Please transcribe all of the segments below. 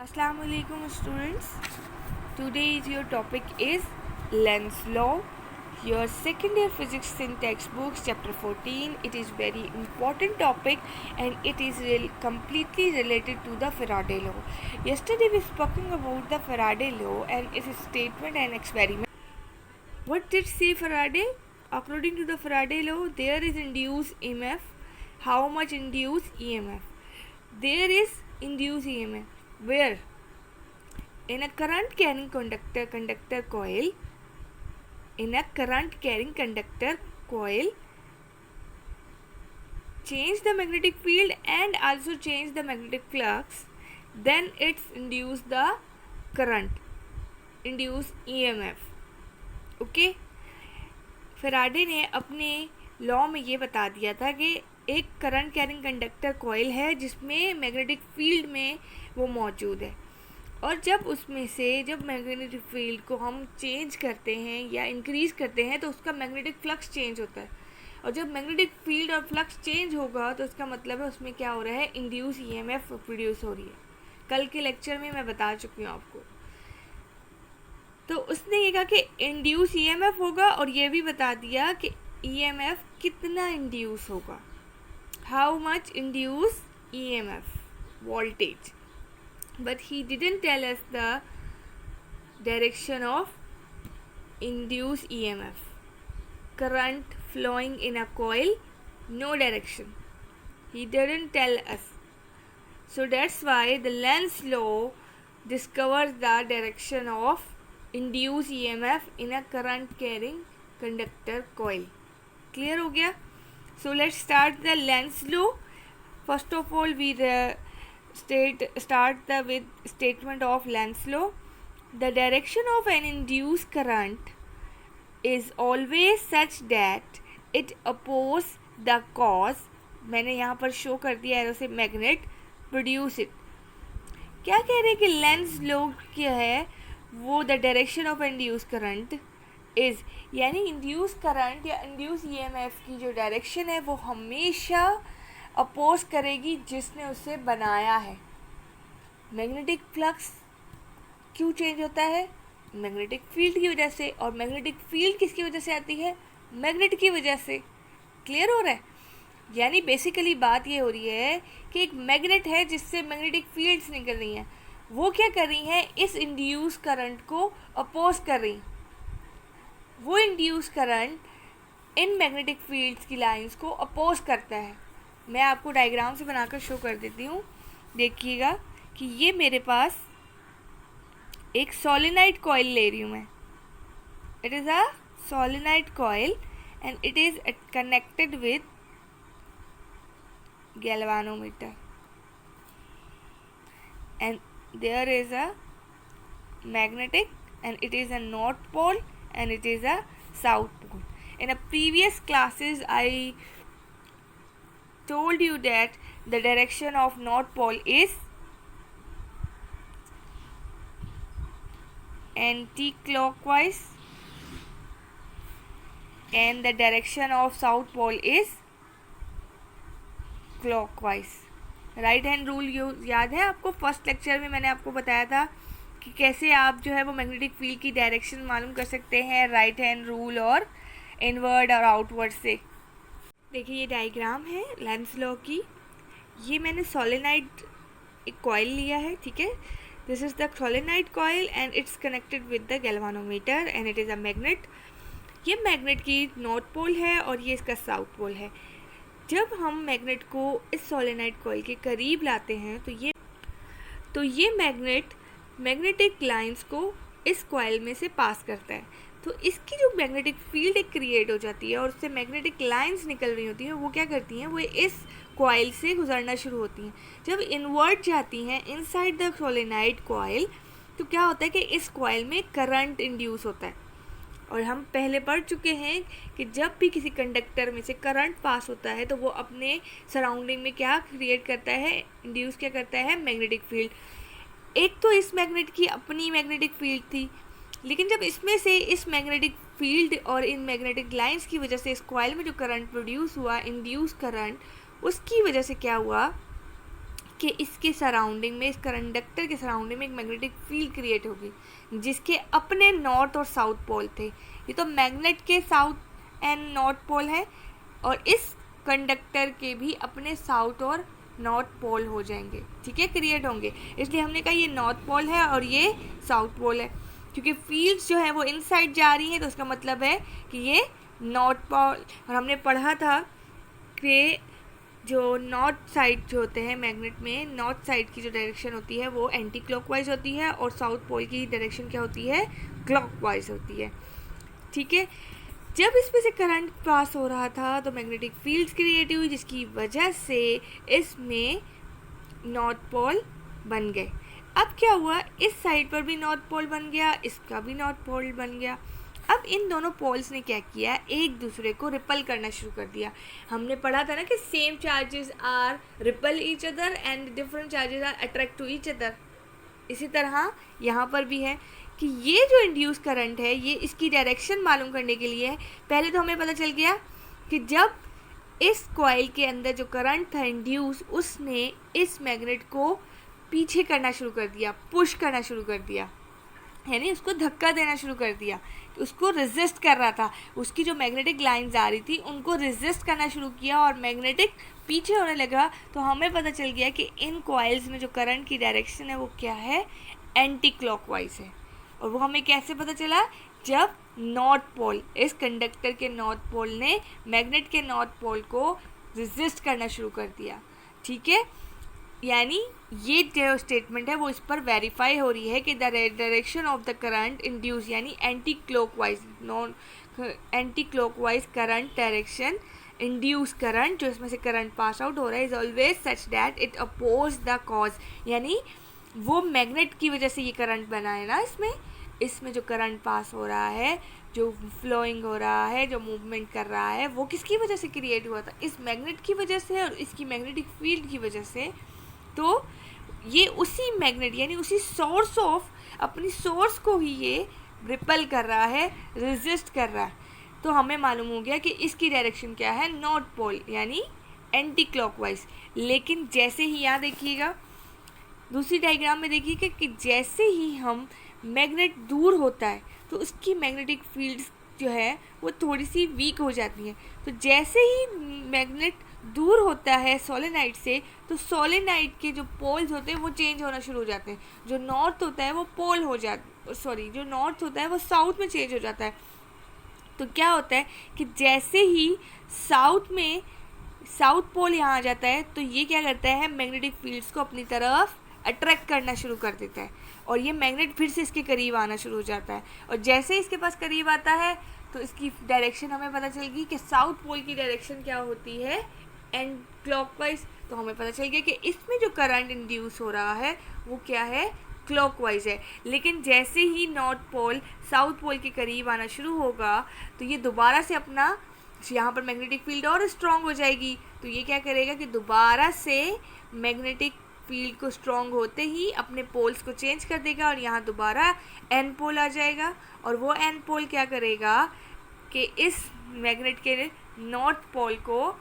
Assalamu alaikum students. Today's your topic is Lenz's law. Your second year physics in textbooks chapter 14. It is very important topic and it is completely related to the Faraday law. Yesterday we spoken about the Faraday law and its statement and experiment. What did say Faraday? According to the Faraday law, there is induced EMF. How much induced EMF? There is induced EMF. Where? In a current carrying conductor coil, change the magnetic field and also change the magnetic flux, then it's induce the current, induce EMF. Okay Faraday ने अपने law में ये बता दिया था कि एक current carrying conductor coil है जिसमें मैग्नेटिक फील्ड में वो मौजूद है, और जब मैग्नेटिक फील्ड को हम चेंज करते हैं या इंक्रीज करते हैं तो उसका मैग्नेटिक फ्लक्स चेंज होता है, और जब मैग्नेटिक फील्ड और फ्लक्स चेंज होगा तो इसका मतलब है उसमें क्या हो रहा है, इंड्यूस ईएमएफ प्रोड्यूस हो रही है. कल के लेक्चर में मैं बता चुकी हूँ आपको. तो उसने ये कहा कि इंड्यूस ईएमएफ होगा और ये भी बता दिया कि ईएमएफ कितना इंड्यूस होगा, how much induce EMF voltage, but he didn't tell us the direction of induced EMF. Current flowing in a coil, no direction. He didn't tell us. So that's why the Lenz law discovers the direction of induced EMF in a current carrying conductor coil. Clear हो गया? So let's start the Lenz law. First of all, we start with statement of Lenz law. The direction of an induced current is always such that it opposes the cause. मैंने यहाँ पर show कर दिया arrow से magnet produce it. क्या कह रहे हैं कि लेंस लॉ क्या है, वो the direction of induce current is, यानी इंड्यूस करंट या इंड्यूस ईएमएफ की जो डायरेक्शन है वो हमेशा अपोज करेगी जिसने उसे बनाया है. मैग्नेटिक फ्लक्स क्यों चेंज होता है, मैग्नेटिक फील्ड की वजह से, और मैग्नेटिक फील्ड किसकी वजह से आती है, मैग्नेट की वजह से. क्लियर हो रहा है? यानी बेसिकली बात ये हो रही है कि एक मैग्नेट है जिससे मैग्नेटिक फील्ड्स निकल रही हैं, वो क्या कर रही हैं, इस इंड्यूस करंट को अपोज कर रही. वो induce current in magnetic fields की लाइंस को अपोज करता है. मैं आपको डायग्राम से बनाकर शो कर देती हूँ. देखिएगा कि ये मेरे पास एक सोलेनाइड कॉइल ले रही हूँ मैं. It is a solenoid coil and it is connected with galvanometer, and there is a magnetic and it is a north pole and it is a south pole. In a previous classes I told you that the direction of north pole is anti-clockwise and the direction of south pole is clockwise. Right hand rule याद है आपको? First lecture में मैंने आपको बताया था कि कैसे आप जो है वो मैग्नेटिक फील्ड की डायरेक्शन मालूम कर सकते हैं राइट हैंड रूल और इनवर्ड और आउटवर्ड से. देखिए ये डायग्राम है लेंस लॉ की. ये मैंने सोलेनाइड एक कॉइल लिया है, ठीक है. This is the solenoid coil and it's connected with the galvanometer and it is a magnet. ये मैग्नेट की नॉर्थ पोल है और ये इसका साउथ पोल है. जब हम मैग्नेट को इस सोलेनाइड कॉइल के करीब लाते हैं तो ये मैग्नेटिक लाइंस को इस कॉइल में से पास करता है. तो इसकी जो मैग्नेटिक फील्ड एक क्रिएट हो जाती है और उससे मैग्नेटिक लाइंस निकल रही होती हैं, वो क्या करती हैं, वो इस कॉइल से गुजरना शुरू होती हैं. जब इनवर्ट जाती हैं इनसाइड द सोलेनाइड कॉइल तो क्या होता है कि इस कॉइल में करंट इंड्यूस होता है. और हम पहले पढ़ चुके हैं कि जब भी किसी कंडक्टर में से करंट पास होता है तो वो अपने सराउंडिंग में क्या क्रिएट करता है, इंड्यूस क्या करता है, मैग्नेटिक फील्ड. एक तो इस मैग्नेट की अपनी मैग्नेटिक फील्ड थी, लेकिन जब इसमें से इस मैग्नेटिक फील्ड और इन मैग्नेटिक लाइंस की वजह से इस कॉइल में जो करंट प्रोड्यूस हुआ, इंड्यूस करंट, उसकी वजह से क्या हुआ कि इसके सराउंडिंग में, इस कंडक्टर के सराउंडिंग में एक मैग्नेटिक फील्ड क्रिएट होगी जिसके अपने नॉर्थ और साउथ पोल थे। ये तो मैग्नेट के साउथ एंड नॉर्थ पोल है और इस कंडक्टर के भी अपने साउथ और नॉर्थ पोल हो जाएंगे, ठीक है, क्रिएट होंगे। इसलिए हमने कहा ये नॉर्थ पोल है और ये साउथ पोल है, क्योंकि फील्ड्स जो है वो इनसाइड जा रही हैं, तो उसका मतलब है कि ये नॉर्थ पोल। और हमने पढ़ा था कि जो नॉर्थ साइड जो होते हैं मैग्नेट में, नॉर्थ साइड की जो डायरेक्शन होती है वो एंटी क्लॉकवाइज होती है और साउथ पोल की डायरेक्शन क्या होती है, क्लॉकवाइज होती है, ठीक है। जब इसमें से करंट पास हो रहा था तो मैग्नेटिक फील्ड्स क्रिएट हुई जिसकी वजह से इसमें नॉर्थ पोल बन गए। अब क्या हुआ, इस साइड पर भी नॉर्थ पोल बन गया, इसका भी नॉर्थ पोल बन गया। अब इन दोनों पोल्स ने क्या किया, एक दूसरे को रिपल करना शुरू कर दिया। हमने पढ़ा था ना कि same charges are repel each other and different charges are attract to each other. इसी तरह यहाँ पर भी है कि ये जो इंड्यूस करंट है ये इसकी डायरेक्शन मालूम करने के लिए है। पहले तो हमें पता चल गया कि जब इस कॉइल के अंदर जो करंट था इंड्यूस, उसने इस मैग्नेट को पीछे करना शुरू कर दिया, पुश करना शुरू कर दिया, यानी उसको धक्का देना शुरू कर दिया, उसको रेजिस्ट कर रहा था। उसकी जो मैग्नेटिक लाइंस आ रही थी उनको रेजिस्ट करना शुरू किया और मैग्नेटिक पीछे होने लगा। तो हमें पता चल गया कि इन कॉइल्स में जो करंट की डायरेक्शन है वो क्या है, एंटी क्लॉकवाइज है। और वो हमें कैसे पता चला, जब नॉर्थ पोल, इस कंडक्टर के नॉर्थ पोल ने मैग्नेट के नॉर्थ पोल को रेजिस्ट करना शुरू कर दिया, ठीक है। यानी ये जो स्टेटमेंट है वो इस पर वेरीफाई हो रही है कि the direction of the current induce, यानी anti clockwise current direction, induce current जो इसमें से करंट पास आउट हो रहा है, is always such that it oppose the cause. यानी वो मैग्नेट की वजह से ये करंट बना है ना, इसमें जो करंट पास हो रहा है, जो फ्लोइंग हो रहा है, जो मूवमेंट कर रहा है, वो किसकी वजह से क्रिएट हुआ था, इस मैग्नेट की वजह से और इसकी मैग्नेटिक फील्ड की वजह से। तो ये उसी मैग्नेट यानी उसी सोर्स ऑफ, अपनी सोर्स को ही ये रिपल कर रहा है, रेजिस्ट कर रहा है। तो हमें मालूम हो गया कि इसकी डायरेक्शन क्या है, नॉर्थ पोल, यानी एंटी क्लॉकवाइज। लेकिन जैसे ही यहाँ देखिएगा, दूसरी डायग्राम में देखिए कि जैसे ही हम मैग्नेट दूर होता है तो उसकी मैग्नेटिक फील्ड्स जो है वो थोड़ी सी वीक हो जाती हैं। तो जैसे ही मैग्नेट दूर होता है सोलेनाइड से, तो सोलेनाइड के जो पोल्स होते हैं वो चेंज होना शुरू हो जाते हैं। जो नॉर्थ होता है वो जो नॉर्थ होता है वो साउथ में चेंज हो जाता है। तो क्या होता है कि जैसे ही साउथ पोल यहाँ आ जाता है तो ये क्या करता है, मैग्नेटिक फील्ड्स को अपनी तरफ अट्रैक्ट करना शुरू कर देता है और ये मैग्नेट फिर से इसके करीब आना शुरू हो जाता है। और जैसे ही इसके पास करीब आता है तो इसकी डायरेक्शन हमें पता चल गई कि साउथ पोल की डायरेक्शन क्या होती है, एंड क्लॉकवाइज। तो हमें पता चल गया कि इसमें जो करंट इंड्यूस हो रहा है वो क्या है, क्लॉकवाइज है। लेकिन जैसे ही नॉर्थ पोल साउथ पोल के करीब आना शुरू होगा तो ये दोबारा से अपना, यहाँ पर मैग्नेटिक फील्ड और स्ट्रॉन्ग हो जाएगी। तो ये क्या करेगा कि दोबारा से मैग्नेटिक फील्ड को स्ट्रॉन्ग होते ही अपने पोल्स को चेंज कर देगा और यहाँ दोबारा एन पोल आ जाएगा। और वो एन पोल क्या करेगा कि इस मैग्नेट के नॉर्थ पोल को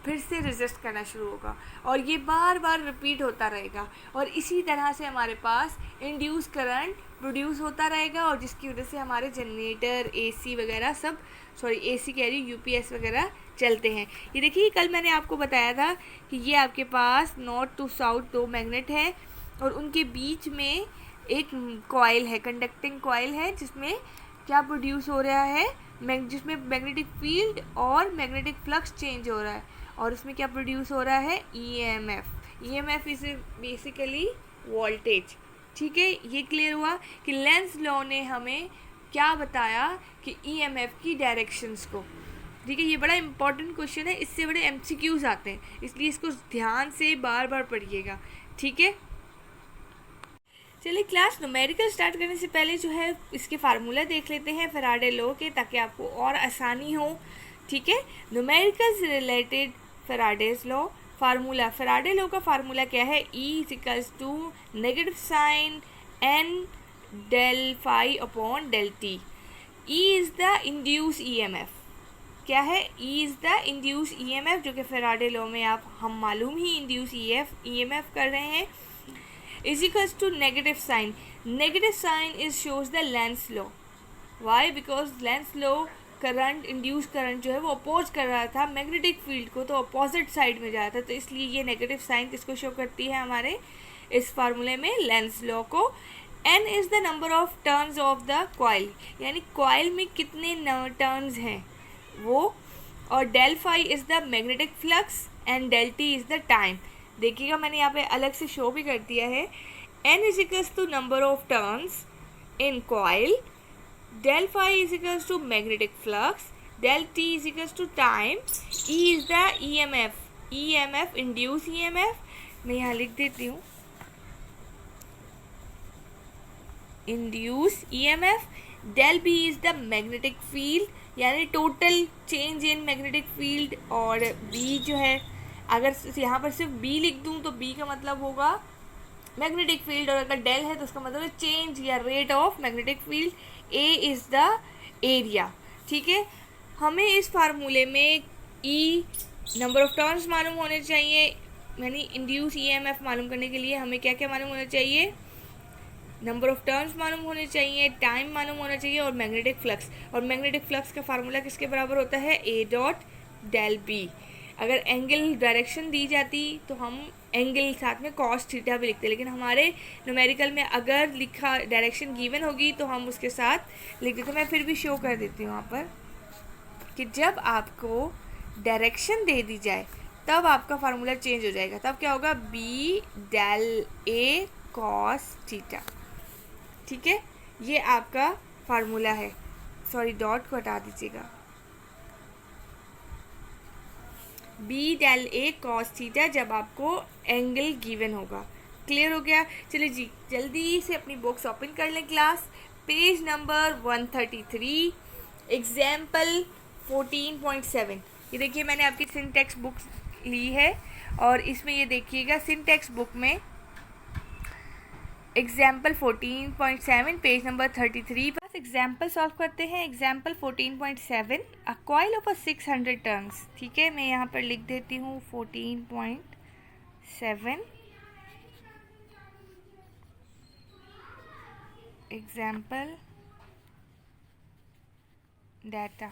फिर से रेजिस्ट करना शुरू होगा और ये बार बार रिपीट होता रहेगा। और इसी तरह से हमारे पास इंड्यूस करंट प्रोड्यूस होता रहेगा और जिसकी वजह से हमारे जनरेटर, एसी वगैरह सब, एसी कह रही हूँ, यूपीएस वगैरह चलते हैं। ये देखिए, कल मैंने आपको बताया था कि ये आपके पास नॉर्थ टू साउथ दो मैग्नेट हैं और उनके बीच में एक कॉइल है, कंडक्टिंग कॉइल है, जिसमें क्या प्रोड्यूस हो रहा है, जिसमें मैग्नेटिक फील्ड और मैग्नेटिक फ्लक्स चेंज हो रहा है और उसमें क्या प्रोड्यूस हो रहा है, ईएमएफ इज बेसिकली वोल्टेज। ठीक है, ये क्लियर हुआ कि लेंज लॉ ने हमें क्या बताया कि ईएमएफ की डायरेक्शंस को। ठीक है, ये बड़ा इंपॉर्टेंट क्वेश्चन है, इससे बड़े एमसीक्यूज आते हैं, इसलिए इसको ध्यान से बार बार पढ़िएगा। ठीक है, चलिए क्लास न्यूमेरिकल स्टार्ट करने से पहले जो है इसके फार्मूला देख लेते हैं फैराडे लॉ के, ताकि आपको और आसानी हो। ठीक है, न्यूमेरिकल से related Faraday's law formula, Faraday law का फार्मूला क्या है, E = negative sign n del phi upon del t। E is the induce EMF। क्या है, E is the induce EMF, जो कि फेराडे लॉ में आप हम मालूम ही इंड्यूस EMF कर रहे हैं, is equals to negative sign. Negative sign is shows the Lenz law. Why? Because Lenz law current, induce current जो है वो अपोज कर रहा था मैग्नेटिक फील्ड को, तो अपोजिट साइड में जा रहा था, तो इसलिए ये नेगेटिव साइन किसको शो करती है हमारे इस फार्मूले में, लेंस लॉ को. n is the number of turns of the coil, यानी कॉइल में कितने टर्न्स हैं वो, और del phi is the magnetic flux and del T is the time. देखिएगा मैंने यहाँ पे अलग से शो भी कर दिया है. n is equals to number of turns in coil, del phi is equals to magnetic flux, del t is equals to time, E is the EMF induce EMF. मैं यहाँ लिख देती हूँ induce EMF. del B is the magnetic field, यानी total change in magnetic field, और B जो है, अगर यहाँ पर सिर्फ B लिख दूँ तो B का मतलब होगा मैग्नेटिक फील्ड, और अगर डेल है तो उसका मतलब है चेंज या rate of magnetic field. A is the area. ठीक है, हमें इस फार्मूले में E नंबर ऑफ टर्न्स मालूम होने चाहिए, यानी इंड्यूस EMF मालूम करने के लिए हमें क्या क्या मालूम होना चाहिए, नंबर ऑफ टर्न्स मालूम होने चाहिए, टाइम मालूम होना चाहिए, और मैग्नेटिक फ्लक्स. और मैग्नेटिक फ्लक्स का फार्मूला किसके बराबर होता है, A डॉट डेल बी. अगर एंगल डायरेक्शन दी जाती तो हम एंगल साथ में कॉस थीटा भी लिखते, लेकिन हमारे न्यूमेरिकल में अगर लिखा डायरेक्शन गिवन होगी तो हम उसके साथ लिख देते. मैं फिर भी शो कर देती हूँ यहाँ पर कि जब आपको डायरेक्शन दे दी जाए तब आपका फार्मूला चेंज हो जाएगा. तब क्या होगा, B del A cos theta. ठीक है, ये आपका फार्मूला है. सॉरी, डॉट को हटा दीजिएगा. B del A cos theta जब आपको एंगल गिवन होगा. क्लियर हो गया? चलिए जी, जल्दी से अपनी बुक्स ओपन कर लें क्लास. Page number 133, example 14.7. ये देखिए मैंने आपकी सिंटेक्स बुक ली है, और इसमें ये देखिएगा सिंटेक्स बुक में एग्जाम्पल 14.7 पेज नंबर 33 पर एग्जाम्पल सॉल्व करते हैं. Example 14.7, a coil of 600 turns. ठीक है, मैं यहाँ पर लिख देती हूँ 14.7 एग्जाम्पल डाटा.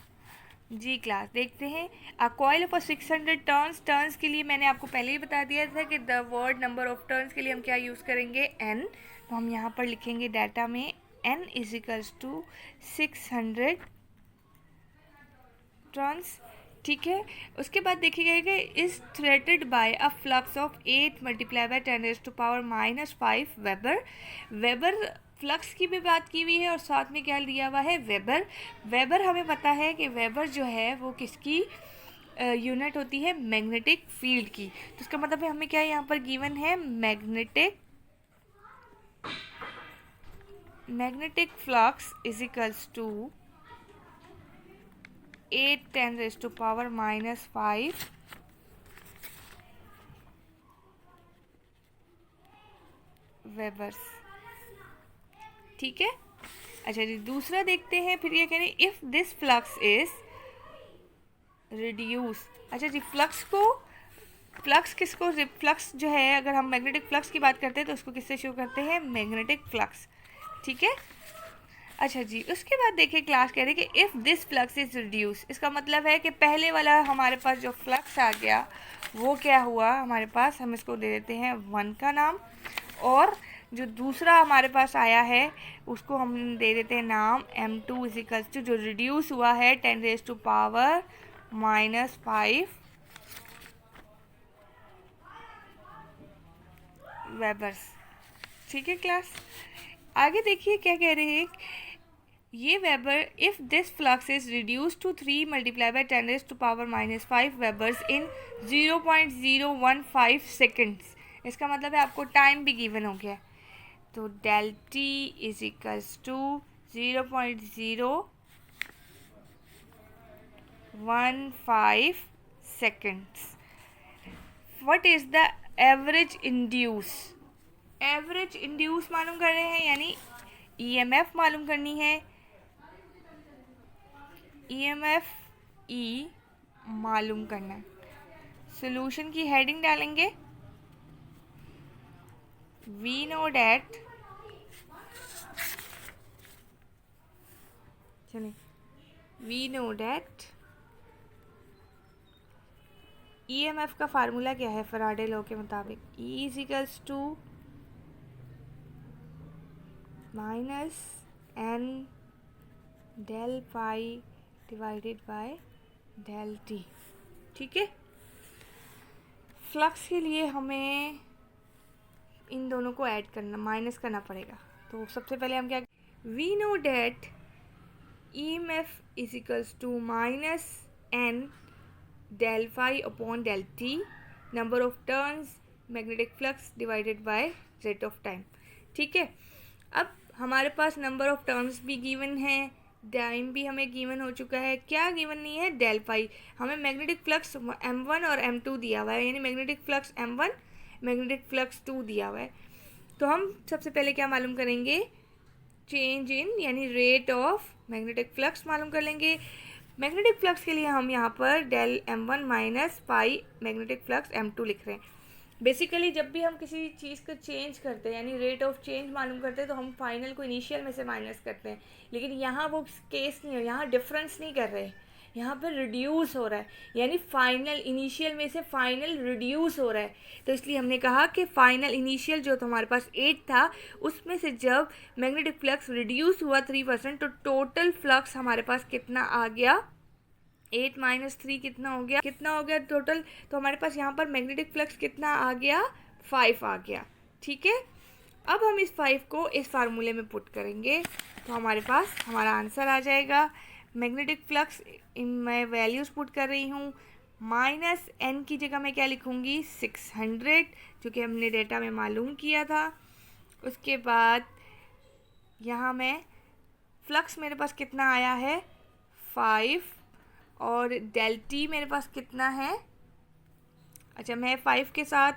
जी क्लास, देखते हैं. A coil of 600 turns. Turns के लिए मैंने आपको पहले ही बता दिया था कि the word number of turns के लिए हम क्या यूज़ करेंगे, n. तो हम यहाँ पर लिखेंगे डाटा में n is equals to 600 turns. ठीक है, उसके बाद देखिएगा कि is threaded by a flux of 8 multiply by 10⁻⁵ weber. Weber flux की भी बात की हुई है, और साथ में क्या दिया हुआ है, वेबर. वेबर हमें पता है कि वेबर जो है वो किसकी यूनिट होती है, मैग्नेटिक फील्ड की. तो इसका मतलब है हमें क्या यहाँ पर गिवन है, magnetic flux is equals to 8 10⁻⁵ webers. ठीक है, अच्छा जी, दूसरा देखते हैं. फिर ये कह रहे हैं if this flux is reduce. अच्छा जी, फ्लक्स किसको, फ्लक्स जो है, अगर हम मैग्नेटिक फ्लक्स की बात करते हैं तो उसको किससे शो करते हैं, मैग्नेटिक फ्लक्स. ठीक है, अच्छा जी, उसके बाद देखिए क्लास कह रही है कि if this flux is reduce. इसका मतलब है कि पहले वाला हमारे पास जो फ्लक्स आ गया वो क्या हुआ हमारे पास, हम इसको दे देते हैं 1 का नाम, और जो दूसरा हमारे पास आया है उसको हम दे देते हैं नाम m2 इज इक्वल्स टू, जो रिड्यूस हुआ है 10⁻⁵ वेबर्स. ठीक है क्लास, आगे देखिए क्या कह रहे हैं. ये weber, if this flux is reduce to 3 multiply by 10⁻⁵ webers in 0.015 seconds. इसका मतलब है आपको टाइम भी गिवन हो गया. तो del T is equals to 0.015 seconds. What is the average induce. Average induce मालूम कर रहे हैं, यानी EMF मालूम करनी है. EMF ई मालूम करना है। सॉल्यूशन की हेडिंग डालेंगे वी नो डैट, चलिए वी नो डैट ईएमएफ का फार्मूला क्या है फराडे लॉ के मुताबिक, E is equals to minus N del pi divided by del T. ठीक है, फ्लक्स के लिए हमें इन दोनों को ऐड करना, माइनस करना पड़ेगा। तो सबसे पहले हम क्या, we know that EMF is equals to minus N del phi upon del t, number of turns magnetic flux divided by rate of time। ठीक है, अब हमारे पास नंबर ऑफ टर्न्स भी गिवन है, टाइम भी हमें गिवन हो चुका है। क्या गिवन नहीं है, डेल पाई। हमें मैग्नेटिक फ्लक्स m1 और m2 दिया हुआ है, यानी magnetic flux m1 magnetic flux 2 दिया हुआ है। तो हम सबसे पहले क्या मालूम करेंगे, चेंज इन यानी रेट ऑफ मैग्नेटिक फ्लक्स मालूम कर लेंगे। मैग्नेटिक फ्लक्स के लिए हम यहाँ पर del m1 minus pi magnetic flux m2 लिख रहे हैं। बेसिकली जब भी हम किसी चीज़ को चेंज करते हैं यानी रेट ऑफ चेंज मालूम करते हैं तो हम फाइनल को इनिशियल में से माइनस करते हैं, लेकिन यहाँ वो केस नहीं है, यहाँ डिफरेंस नहीं कर रहे, यहाँ पर रिड्यूस हो रहा है, यानी फाइनल इनिशियल में से फाइनल रिड्यूस हो रहा है। तो इसलिए हमने कहा कि फाइनल इनिशियल जो तो हमारे पास 8 था, उसमें से जब मैग्नेटिक फ्लक्स रिड्यूस हुआ 3%, तो टोटल फ्लक्स हमारे पास कितना आ गया, 8 माइनस 3 कितना हो गया टोटल। तो हमारे पास यहाँ पर मैग्नेटिक फ्लक्स कितना आ गया, 5 आ गया। ठीक है, अब हम इस 5 को इस फार्मूले में पुट करेंगे तो हमारे पास हमारा आंसर आ जाएगा। मैग्नेटिक फ्लक्स मैं वैल्यूज़ पुट कर रही हूँ, माइनस एन की जगह मैं क्या लिखूँगी, 600, जो कि हमने डेटा में मालूम किया था। उसके बाद यहाँ मैं फ्लक्स मेरे पास कितना आया है, 5, और डेल टी मेरे पास कितना है, अच्छा मैं 5 के साथ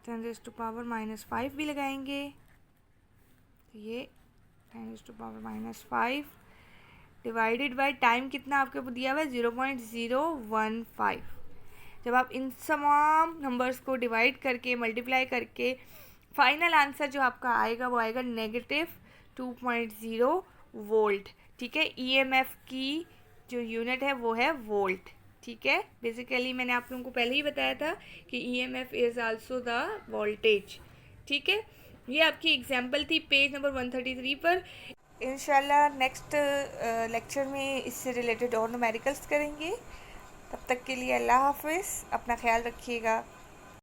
10⁻⁻5 भी लगाएंगे, तो ये 10⁻⁻5 डिवाइडेड बाय टाइम कितना आपके दिया हुआ है, 0.015। जब आप इन तमाम नंबर्स को डिवाइड करके मल्टीप्लाई करके फाइनल आंसर जो आपका आएगा वो आएगा -2.0 वोल्ट। ठीक है, ईएमएफ की जो यूनिट है वो है वोल्ट। ठीक है, बेसिकली मैंने आप लोगों को पहले ही बताया था कि EMF is also the voltage. ठीक है, ये आपकी एग्जांपल थी पेज नंबर 133 पर। इंशाल्लाह नेक्स्ट लेक्चर में इससे रिलेटेड और न्यूमेरिकल्स करेंगे। तब तक के लिए अल्लाह हाफिज़, अपना ख्याल रखिएगा।